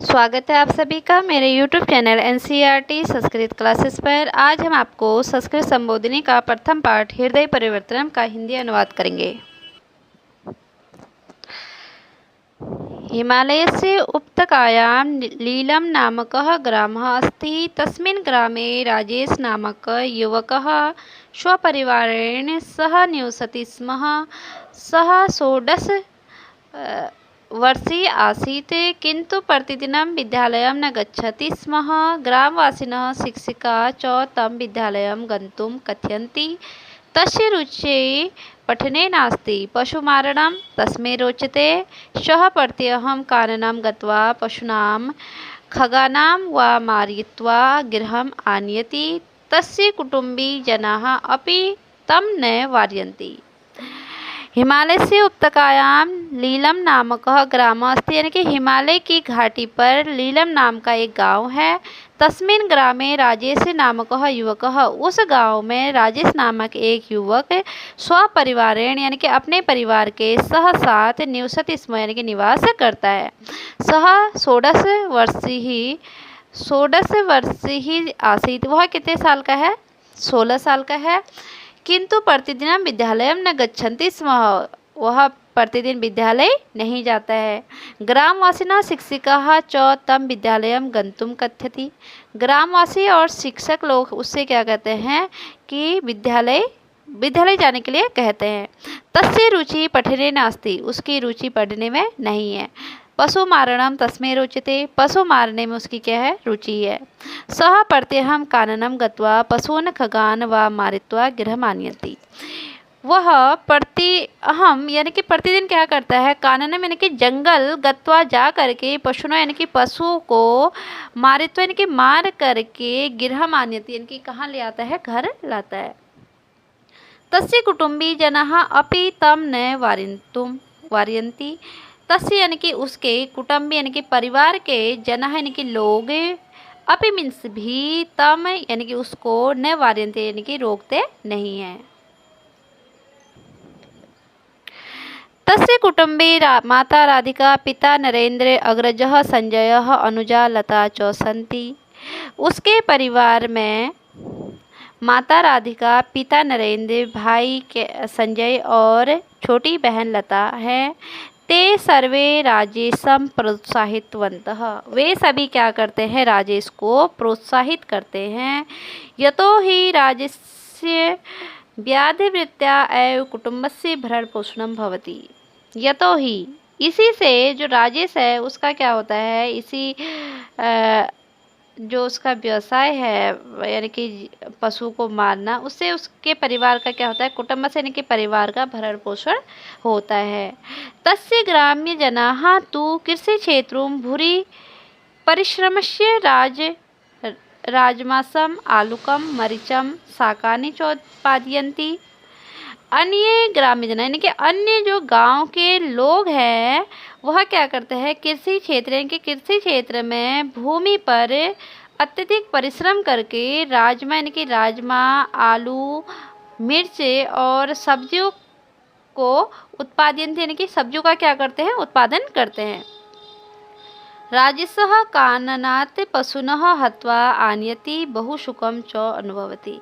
स्वागत है आप सभी का मेरे YouTube channel NCERT Sanskrit classes पर। आज हम आपको संस्कृत संबोधिनी का प्रथम पाठ हृदय परिवर्तनम का हिंदी अनुवाद करेंगे। हिमालयस्य उपत्यकायां लीलं नामकः ग्रामः अस्ति। तस्मिन् ग्रामे राजेश नामक युवकः स्वपरिवारेण सह निवसति स्म। सः 16 वर्षीय आसीत्, किन्तु प्रतिदिनं विद्यालयं न गच्छति स्म। ग्रामवासिनः शिक्षिका च तं विद्यालयं गन्तुं कथयन्ति। तस्य रुचिः पठने नास्ति, पशुमारणं तस्मै रोचते। सः प्रतिदिनं काननं गत्वा पशूनां खगानां वा मारयित्वा गृहम् आनयति। तस्य कुटुम्बीजनाः अपि तं न वारयन्ति। हिमालय से उपत्यकायां लीलम नामकः ग्रामः अस्ति, यानी कि हिमालय की घाटी पर लीलम नाम का एक गांव है। तस्मिन् ग्रामे राजेश नामकः युवकः, उस गांव में राजेश नामक एक युवक स्वपरिवारेण यानी कि अपने परिवार के सह साथ निवसति स्म यानी कि निवास करता है। सह 16 वर्षीय आसीत्, वह कितने साल का है? 16 साल का है। किंतु प्रतिदिन विद्यालय न गच्छन्ति स्म, वह प्रतिदिन विद्यालय नहीं जाता है। ग्रामवासिनः शिक्षिकाः च तं विद्यालयं गन्तुं कथयति। ग्रामवासी और शिक्षक लोग उससे क्या कहते हैं कि विद्यालय जाने के लिए कहते हैं। तस्य रुचि पठने नास्ति, उसकी रुचि पढ़ने में नहीं है। पशु मारणम तस्मै रोचते, पशु मारने में उसकी क्या है? रुचि है। सह प्रत्यहं काननं गत्वा पशून् खगान वा मारित्वा गृहम् आनयति। वह प्रतिहम यानी कि प्रतिदिन क्या करता है? काननम यानी कि जंगल, गत्वा जा करके पशुओं यानी कि पशु को मारित्वा यानी कि मार करके गृहम् आनयति यानी कि कहाँ ले आता है? घर लाता है। तस्य कुटुम्बी जनाः अपि तं न वारयन्ति। तस्य यानी कि उसके कुटुम्बी यानी कि परिवार के जनाः यानी कि लोग अपि मीन्स भी तम यानी कि उसको न वारयन्ते यानी कि रोकते नहीं हैं। तस्य कुटुम्बे माता राधिका, पिता नरेंद्र, अग्रजः संजयः, अनुजा लता च सन्ति। उसके परिवार में माता राधिका, पिता नरेंद्र, भाई के संजय और छोटी बहन लता है। ते सर्वे राजेशम प्रोत्साहितवन्तः, वे सभी क्या करते हैं? राजेश को प्रोत्साहित करते हैं। यतो हि राजेशस्य व्याधिवृत्त्या एव कुटुम्बस्य भरण पोषणं भवति। यतो ही, इसी से जो राजेश है उसका क्या होता है? इसी जो उसका व्यवसाय है यानी कि पशु को मारना, उससे उसके परिवार का क्या होता है? कुटुंब से यानी कि परिवार का भरण पोषण होता है। तस्य ग्राम्य जनाः तु कृषि क्षेत्रों भूरि परिश्रमस्य राजमासम आलुकम मरीचम शाकानि च उत्पादयन्ति। अन्य ग्राम्य जन यानी कि अन्य जो गांव के लोग हैं वह क्या करते हैं? कृषि क्षेत्र यानी कि कृषि क्षेत्र में भूमि पर अत्यधिक परिश्रम करके राजमा यानी कि राजमा, आलू, मिर्च और सब्जियों को उत्पादन यानी कि सब्जियों का क्या करते हैं? उत्पादन करते हैं। राजेशः काननात् पशूनः हत्वा आनयति, बहु सुखं च अनुभवति।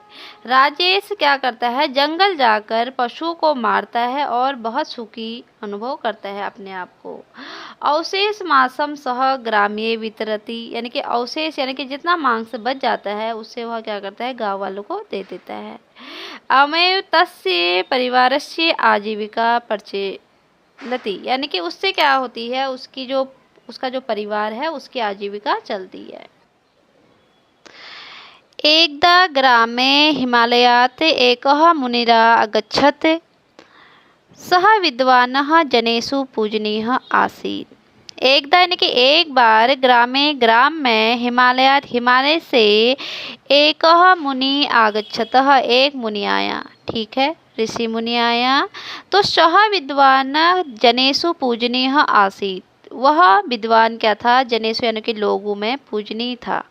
राजेश क्या करता है? जंगल जाकर पशुओं को मारता है और बहुत सुखी अनुभव करता है अपने आप को। अवशेष मांसम सह ग्राम्ये वितरति, यानी कि अवशेष यानी कि जितना मांस बच जाता है उससे वह क्या करता है? गाँव वालों को दे देता है। अमेव तस्य परिवारस्य आजीविका प्रचलति, यानी कि उससे क्या होती है? उसका जो परिवार है उसकी आजीविका चलती है। एकदा ग्रामे हिमालयात् एकः मुनिः अगच्छत्। सः विद्वानः जनेषु पूजनीयः आसीत्। एकदा यानी कि एक बार ग्राम में हिमालय से एक मुनि आगच्छतः, एक मुनि आया। ठीक है, ऋषि मुनि आया। तो सः विद्वान जनेषु पूजनीयः आसीत्, वह विद्वान क्या था? जनेषु यानी कि लोगों में पूजनीय था।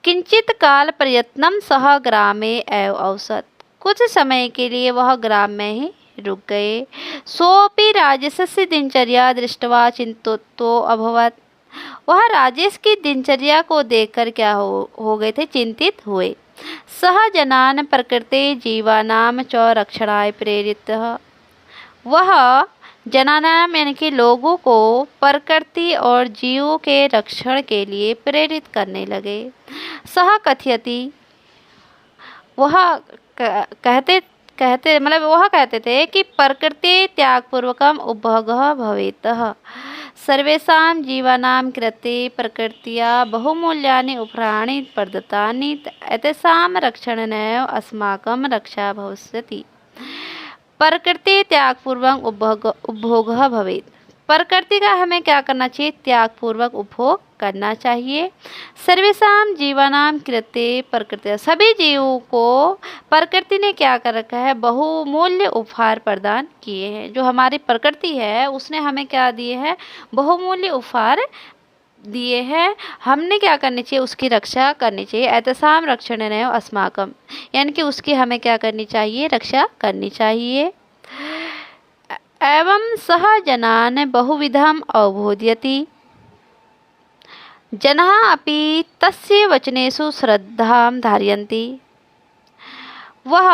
किंचित काल प्रयत्नम सह ग्रामे एव औसत, कुछ समय के लिए वह ग्राम में ही रुक गए। सोऽपि राजसस्य दिनचर्या दृष्ट्वा चिंतितो अभवत्, वह राजेश की दिनचर्या को देखकर क्या हो गए थे, चिंतित हुए। सह जनान प्रकृति जीवानाम च रक्षणाय प्रेरित। वह जनानाम यानी कि लोगों को प्रकृति और जीवों के रक्षण के लिए प्रेरित करने लगे। सह कथयति, वह कहते कहते मतलब वह कहते थे कि प्रकृति त्यागपूर्वकम उपभोगः भवेत्। सर्वेषां जीवानां कृते प्रकृत्या बहुमूल्यानि उपहाराणि प्रदत्तानि एतेषां रक्षणेनैव अस्माकं रक्षा भविष्यति। प्रकृति त्यागपूर्वक उपभोगः भवेत्। प्रकृति का हमें क्या करना चाहिए, त्यागपूर्वक उपभोग करना चाहिए। सर्वेषां जीवानां कृते प्रकृति, सभी जीवों को प्रकृति ने क्या कर रखा है, बहुमूल्य उपहार प्रदान किए हैं। जो हमारी प्रकृति है उसने हमें क्या दिए हैं, बहुमूल्य उपहार दिए हैं। हमने क्या करनी चाहिए, उसकी रक्षा करनी चाहिए। एतसाम रक्षण न अस्माकम, यानी कि उसकी हमें क्या करनी चाहिए, रक्षा करनी चाहिए। एवं सह जनान बहुविधम अवबोधयति, जनाः अपि तस्य वचनेषु श्रद्धां धारयन्ति। वह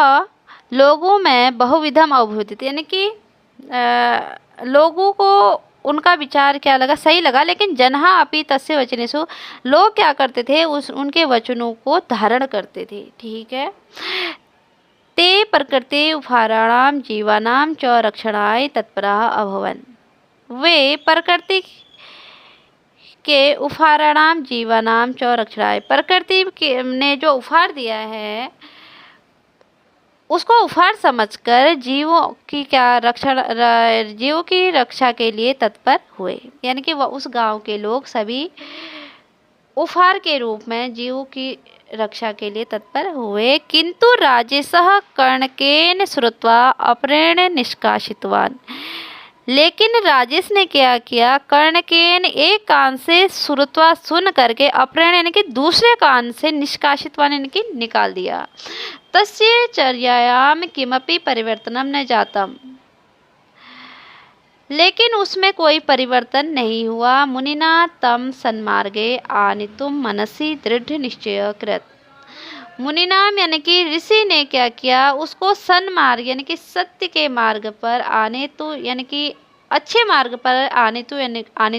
लोगों में बहुविधम अवबोधयति, यानी कि लोगों को उनका विचार क्या लगा, सही लगा, लेकिन जनाः अपि तस्य वचनेषु, लोग क्या करते थे, उनके वचनों को धारण करते थे। ठीक है। ते प्रकृति उपहाराणाम जीवानाम च रक्षणाय तत्पराः अभवन्। वे प्रकृति के उपहाराणाम जीवानाम च रक्षणाय, प्रकृति ने जो उपहार दिया है उसको उपहार समझकर जीवों की रक्षा के लिए तत्पर हुए। यानी कि वह उस गांव के लोग सभी उपहार के रूप में जीवों की रक्षा के लिए तत्पर हुए। किंतु राजेशः कर्णकेन श्रुत्वा अपरेण निष्कासितवान्। लेकिन राजेश ने क्या किया, कर्णकेन एक कान से श्रुत्वा सुन करके अपरेण यानी कि दूसरे कान से निष्कासितवान् यानी कि निकाल दिया। तस्य चर्यायां किमपि परिवर्तनम न जातम, लेकिन उसमें कोई परिवर्तन नहीं हुआ। मुनिना तम सन्मार्गे आनितुम मनसी दृढ़ निश्चय कृत। मुनिनाम यानी कि ऋषि ने क्या किया, उसको सन्मार्ग यानी कि सत्य के मार्ग पर आने तो यानी कि अच्छे मार्ग पर आने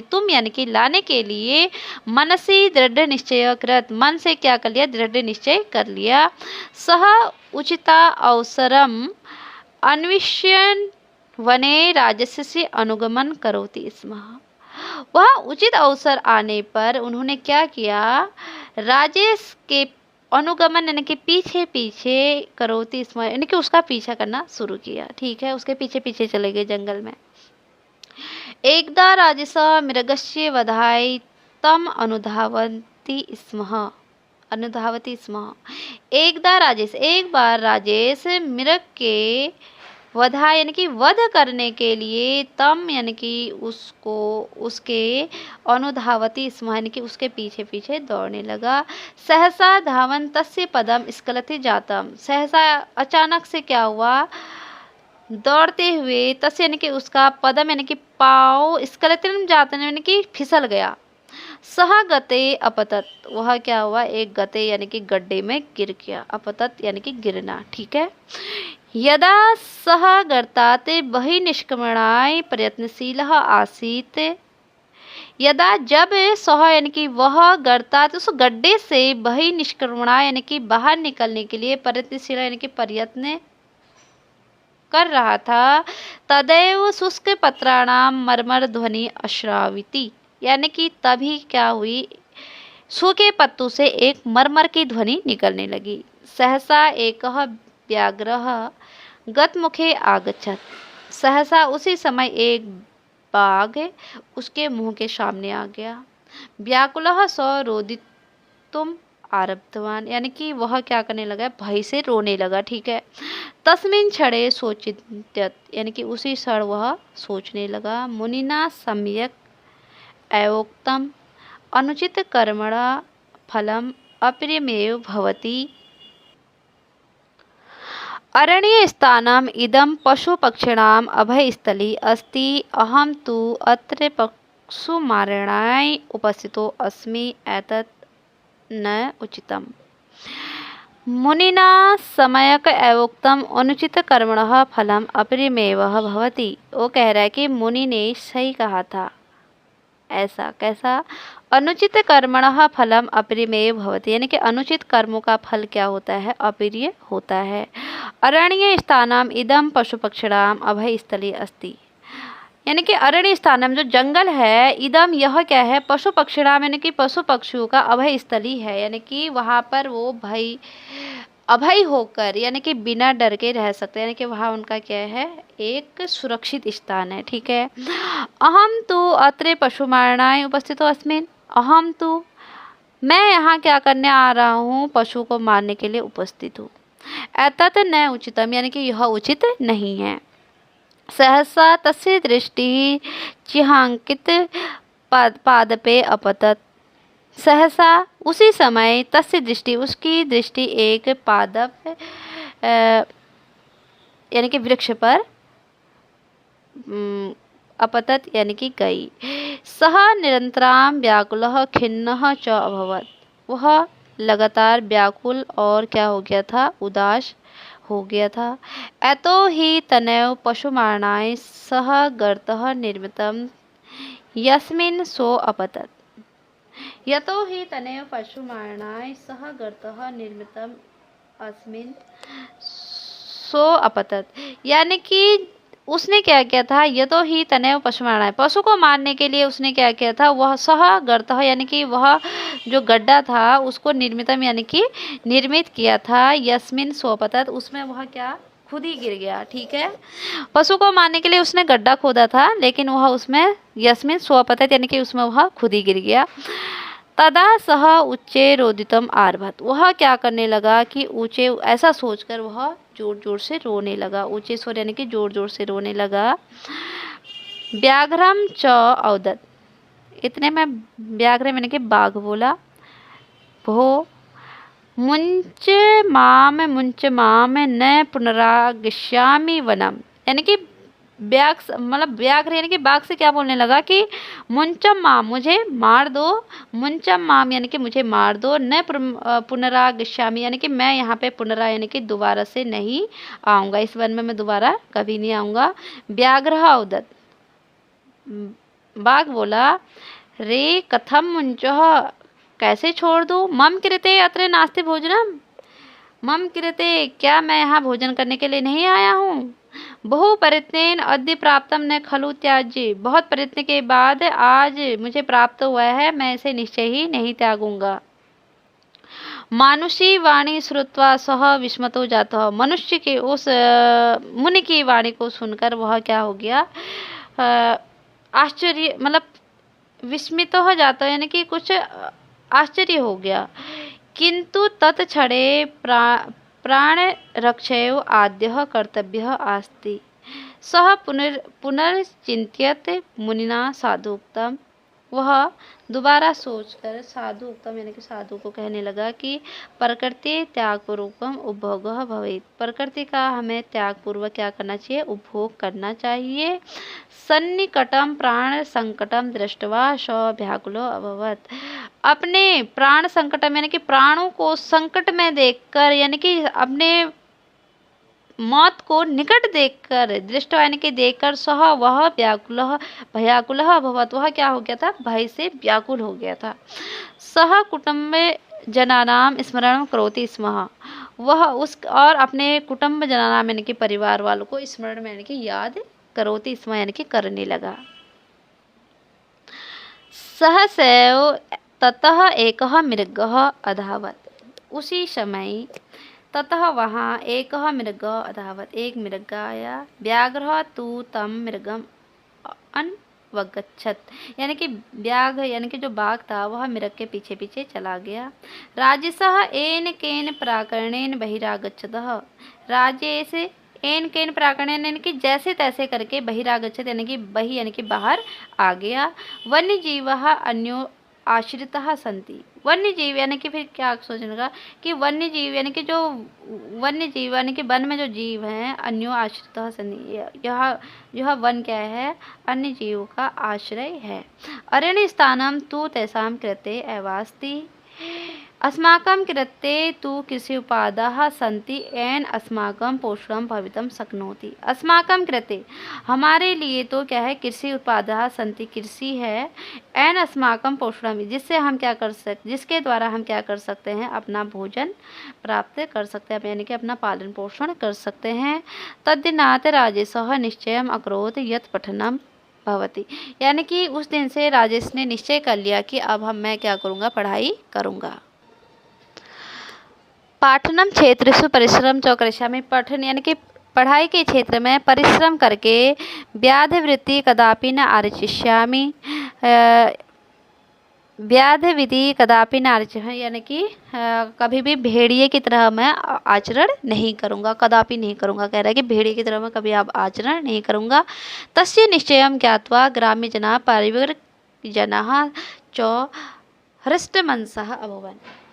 तुम यानी कि लाने के लिए मनसी दृढ़ निश्चय कृत, मन से क्या कर लिया, दृढ़ निश्चय कर लिया। सह उचिता अवसरम अन्विष्यन् वने राजस्य से अनुगमन करोति स्म। वह उचित अवसर आने पर उन्होंने क्या किया, राजेश के अनुगमन यानी कि पीछे पीछे करोति स्म, यानी कि उसका पीछा करना शुरू किया। ठीक है, उसके पीछे पीछे चले गए जंगल में। एकदा राजेश मृगस्य वधाय तम अनुधावती स्म। एकदा राजेश, एक बार राजेश मृग के वधा यानी कि वध करने के लिए तम यानी कि उसको उसके अनुधावती स्म यानी कि उसके पीछे पीछे दौड़ने लगा। सहसा धावन तस्य पदम स्खलति जातम। सहसा अचानक से क्या हुआ, दौड़ते हुए तस्य यानी कि उसका पदम यानी कि पाँव स्खलितम जातम यानी कि फिसल गया। सह गते अपतत, वह क्या हुआ, एक गते यानी कि गड्ढे में गिर गया। अपतत यानी कि गिरना। ठीक है। यदा सह गर्तात् बहिनिष्क्रमणाय प्रयत्नशीलः आसीत्। यदा जब सह यानी कि वह गर्तात् उस गड्ढे से बहिनिष्क्रमणाय यानी कि बाहर निकलने के लिए प्रयत्नशील यानी कि प्रयत्न कर रहा था, तदैव शुष्क पत्राणां मर्मर ध्वनि अश्राविति, यानी कि तभी क्या हुई, सूखे पत्तों से एक मरमर की ध्वनि निकलने लगी। सहसा एकः व्याघ्रः गतमुखे आगच्छत्। सहसा उसी समय एक बाघ उसके मुंह के सामने आ गया। व्याकुलः स रोदितुम आरब्धवान, यानी कि वह क्या करने लगा, भय से रोने लगा। ठीक है। तस्मिन् क्षणे शोचित्यत, यानी कि उसी क्षण वह सोचने लगा। मुनिना सम्यक एवोक्तम अनुचित कर्मणा फलम अप्रियमेव भवति। अरण्य इदं पशु पक्षिणाम अभयस्थली अस्ति। अहम तु अत्र पशुमारणाय उपस्थितो अस्मि एतत् न उचितम्। मुनिना सम्यक् एवोक्तम् अनुचित कर्मणः फलम् अपरिमेयः भवति। वो कह रहा है कि मुनि ने सही कहा था। ऐसा कैसा? अनुचित कर्मणः फलम अपरिमेय भवति, यानी कि अनुचित कर्मों का फल क्या होता है? अप्रिय होता है। अरण्य स्थानम इदम पशु पक्षिणाम अभय स्थली अस्ति, यानी कि अरण्य स्थानम जो जंगल है, इदम यह क्या है? पशु पक्षिणाम यानी कि पशु पक्षियों का अभय स्थली है, यानी कि वहाँ पर वो अभय होकर यानी कि बिना डर के रह सकते हैं, यानी कि वहाँ उनका क्या है? एक सुरक्षित स्थान है। ठीक है। अहम तो अत्रे पशुमारणाय उपस्थितो अस्मिन्, अहम तो मैं यहाँ क्या करने आ रहा हूँ? पशु को मारने के लिए उपस्थित हूँ। एतत् न उचितम, यानी कि यह उचित नहीं है। सहसा तस्य दृष्टि चिहांकित पादपे अपतत, सहसा उसी समय तस्य दृष्टि उसकी दृष्टि एक पादप यानी कि वृक्ष पर अपतत यानी कि गई। सह निरंतराम व्याकुलः खिन्नः च अभवत्, वह लगातार व्याकुल और क्या हो गया था? उदास हो गया था। अतो ही तनैव पशुमारणाय सह गर्तः निर्मितम् यस्मिन् सो अपतत, यतो ही तनैव पशुमारणाय सह गर्तः निर्मितम् अस्मिन् सो अपतत, यानी कि उसने क्या किया था? यतो ही तनैव पशुमारणाय, पशु को मारने के लिए उसने क्या किया था? वह सह गर्तः यानी कि वह जो गड्ढा था उसको निर्मितम यानी कि निर्मित किया था, यस्मिन सो अपतत, उसमें वह क्या? खुद ही गिर गया। ठीक है। पशु को मारने के लिए उसने गड्ढा खोदा था, लेकिन वह उसमें यस्मिन सो अपतत यानी कि उसमें वह खुद ही गिर गया। तदा सह उच्चे रोदितम आरभत, वह क्या करने लगा कि ऊंचे, ऐसा सोचकर वह जोर जोर से रोने लगा। ऊंचे स्वर यानी कि जोर जोर से रोने लगा। व्याघ्रम च औदत, इतने में व्याघ्र यानी कि बाघ बोला, भो मुंच माम न पुनरागच्छामि वनम, यानी कि व्याघ्र यानी कि बाघ से क्या बोलने लगा कि मुंचम माम, मुझे मार दो, मुंचम माम यानी कि मुझे मार दो, न पुनरागच्छामि यानी कि मैं यहाँ पे पुनरा यानी कि दोबारा से नहीं आऊँगा, इस वन में मैं दोबारा कभी नहीं आऊँगा। व्याघ्र औदत, बाघ बोला, रे कथम मुंचः, कैसे छोड़ दूँ? मम कृते अत्र नास्ति भोजनम, मम कृते, क्या मैं यहाँ भोजन करने के लिए नहीं आया हूँ? बहु प्रयत्नेन अद्य प्राप्तम न खलु त्याज्य, बहुत प्रयत्न के बाद आज मुझे प्राप्त हुआ है, मैं इसे निश्चय ही नहीं त्यागूंगा। मानुषी वाणी श्रुत्वा सह विस्मतो जातः, मनुष्य के उस मुनि की वाणी को सुनकर वह क्या हो गया? आश्चर्य विस्मित हो जाता, यानी कि कुछ आश्चर्य हो गया। किंतु तत्क्षणे प्राण रक्षयो आद्यः कर्तव्यः अस्ति, सः पुनर्चिंत्यत मुनिना साधुक्तम, वह दोबारा सोचकर साधु उत्तम यानी कि साधु को कहने लगा कि प्रकृति त्याग पूर्वकम उपभोगः भवेत्, प्रकृति का हमें त्याग पूर्वक क्या करना चाहिए? उपभोग करना चाहिए। सन्निकटम प्राण संकटम दृष्टवा स व्याकुलो अभवत्, अपने प्राण संकटम यानी कि प्राणों को संकट में देखकर, यानी कि अपने मौत को निकट देखकर, दृष्टवा यानी कि देखकर, सह वह व्याकुलः भयाकुलः अभवत्, वह क्या हो गया था? भय से व्याकुल हो गया था। सह कुटुम्बे जनानाम स्मरणं करोति स्म, वह उस और अपने कुटुंब जनानाम यानी कि परिवार वालों को स्मरण में यानी कि याद करोति स्म यानी कि करने लगा। सहसैव ततः एकः मृगः अधावत्, उसी समय ततः वहाँ एकः मृगः अधावत्, एक मृग आया। व्याघ्रः तु तं मृगम् अन्वगच्छत्, यानी कि व्याघ्र यानी कि जो बाघ था वह मृग के पीछे पीछे चला गया। राजसः एन केन प्राकरणेन बहिरागच्छतः, राजेश एन केन प्राकरणेन यानी कि जैसे तैसे करके बहिरागच्छत यानी कि बहि यानी कि बाहर आ गया। वन्य जीवः अन्यो आश्रितः सन्ति। वन्य जीव यानी कि फिर क्या सोचने का कि वन्य जीव यानी कि जो वन्य जीव यानी कि वन में जो जीव हैं अन्यो आश्रितः सन्ति, यह वन क्या है, अन्य जीवों का आश्रय है। अरण्य स्थानम तु तेषां कृते एवास्ति अस्माकं कृते तु कृषि उपादाः सन्ति येन अस्माकं पोषणं भवितुं शक्नोति। अस्माकं कृते हमारे लिए तो क्या है, कृषि उत्पादाः सन्ति कृषि है, येन अस्माकं पोषणं जिससे हम क्या कर सकते, जिसके द्वारा हम क्या कर सकते हैं, अपना भोजन प्राप्त कर सकते हैं, यानी कि अपना पालन पोषण कर सकते हैं। तद्दिनात् राजेशः निश्चयम् अकरोत् यत् पठनं भवति, यानी कि उस दिन से राजेश ने निश्चय कर लिया कि अब मैं क्या करूँगा, पढ़ाई करूँगा। पाठनम क्षेत्रेषु परिश्रम च करिष्यामि, पठन यानी कि पढ़ाई के क्षेत्र में परिश्रम करके व्याधिवृत्ति कदापि न आर्जिष्यामि, व्याधिविधि कदापि न आर्जिष्यामि, यानी कि कभी भी भेड़िए की तरह मैं आचरण नहीं करूँगा, कदापि नहीं करूँगा, कह रहा है कि भेड़िए की तरह मैं कभी आप आचरण नहीं करूँगा। तस्य निश्चयं ज्ञात्वा ग्राम्यजनाः परिवारजनाः च हृष्टमनसः अभवन्।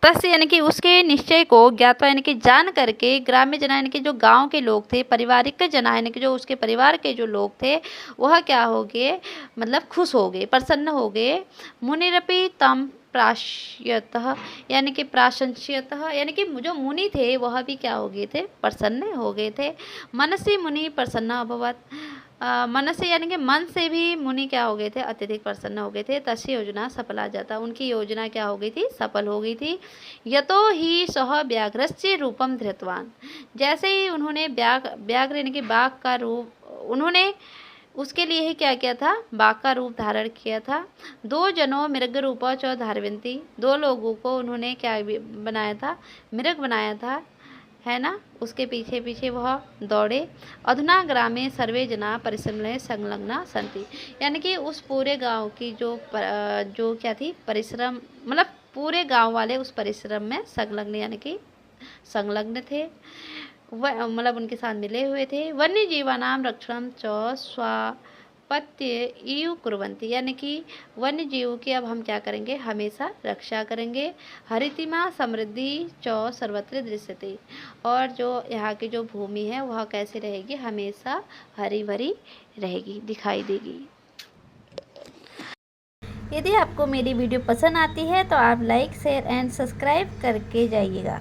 तस्य यानी कि उसके निश्चय को ज्ञातवा यानी कि जान करके ग्राम्य जना यानी कि जो गांव के लोग थे, पारिवारिक जना यानी कि जो उसके परिवार के जो लोग थे वह क्या हो गए, मतलब खुश हो गए, प्रसन्न हो गए। मुनिरपि तम प्राश्यतः यानी कि प्राशंस्यतः यानी कि जो मुनि थे वह भी क्या हो गए थे, प्रसन्न हो गए थे। मनसि मुनि प्रसन्न अभवत्, मन से यानी कि मन से भी मुनि क्या हो गए थे, अत्यधिक प्रसन्न हो गए थे। तस्य योजना सफला जाता, उनकी योजना क्या हो गई थी, सफल हो गई थी। यतो ही सह व्याघ्रस्य रूपम धृतवान, जैसे ही उन्होंने व्याघ्र यानी कि बाघ का रूप, उन्होंने उसके लिए ही क्या किया था, बाघ का रूप धारण किया था। दो जनों मृग रूपा च धारवंती, दो लोगों को उन्होंने क्या बनाया था, मृग बनाया था, है ना, उसके पीछे पीछे वह दौड़े। अधुना ग्रामे सर्वे जना परिश्रम संलग्ना सन्ति, यानी कि उस पूरे गांव की जो क्या थी, परिश्रम, मतलब पूरे गांव वाले उस परिश्रम में संलग्न यानी कि संलग्न थे, वह मतलब उनके साथ मिले हुए थे। वन्य जीवानाम रक्षणम च स्वापत्य इव कुर्वन्ति, यानी कि वन्य जीवों की अब हम क्या करेंगे, हमेशा रक्षा करेंगे। हरितिमा समृद्धि च सर्वत्र दृश्यते, और जो यहाँ की जो भूमि है वह कैसी रहेगी, हमेशा हरी भरी रहेगी, दिखाई देगी। यदि आपको मेरी वीडियो पसंद आती है तो आप लाइक शेयर एंड सब्सक्राइब करके जाइएगा।